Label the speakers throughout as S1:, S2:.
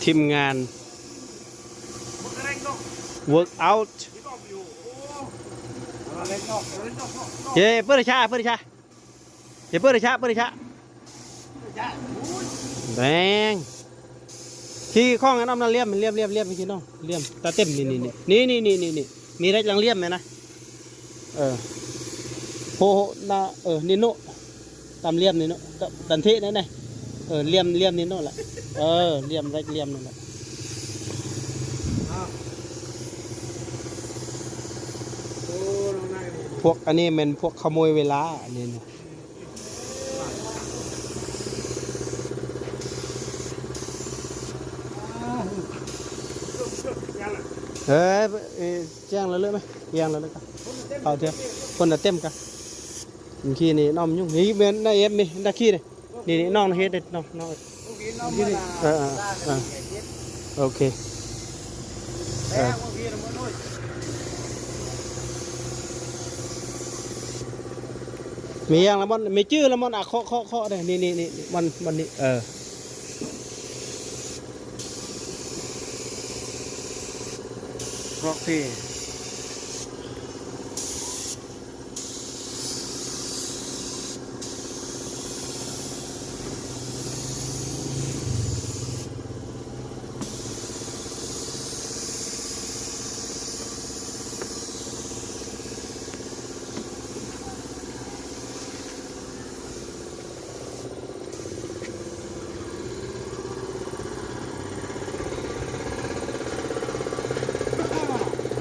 S1: ทีมงาน work out เย้เปิดชาเปิดชาเย้เปิดชาเปิดชาแดงที่ข้องน้ำนั่นเลี่ยมมันเลี่ยมพี่น้องเลี่ยมตาเต็มนี่มีอะไรจังเลี่ยมไหมนะโหนะนิโนตามเลี่ยมนิโนตันเทนั่นไงเลี่ยมนิโนแหละเลี่ยมไรเลี่ยมนั่นแหละพวกอันนี้เป็นพวกขโมยเวลาอันนี้นะแจ้งแล้วเลยไหมแจ้งแล้วเลยกันเอาเถอะคนละเต็มกันขี้นี่น้องยุ่งนี่เป็นได้เอฟนี่ได้ขี้นี่น้องเฮ็ดน้องโอเคมีอย่างละมันมีชื่อละมันเคาะเลยนี่มันนี่โอเค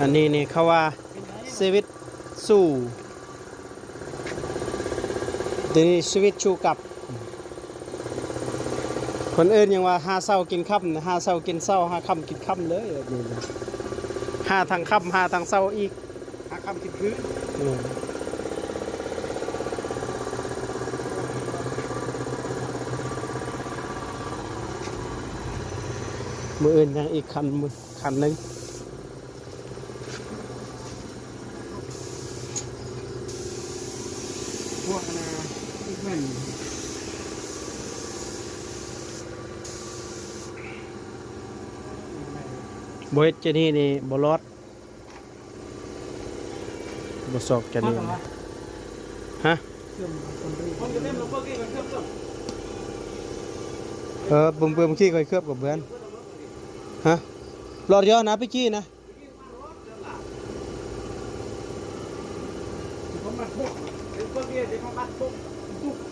S1: อันนี้นี่เขาว่าสวิตสู่เดี๋ยวนี้สวิตชูกับคนอื่นยังว่า5 เช้ากินค่ำ5 เช้ากินเช้า5 ค่ำกินค่ำเลยนี่5 ทางค่ำ5 ทางเช้าอีก
S2: 5 ค่ำกินคืน
S1: มืออื่นยังอีกคันนึง
S2: พวกนะอีกแม่น
S1: บเฮ็ดเจนี่นี่บ่รอดบ่สอกเจนี่ฮะเบิ่มขี้ค่อยเคลือบกับเพื่อนฮะรอดเยอะนะพี่กี้นะ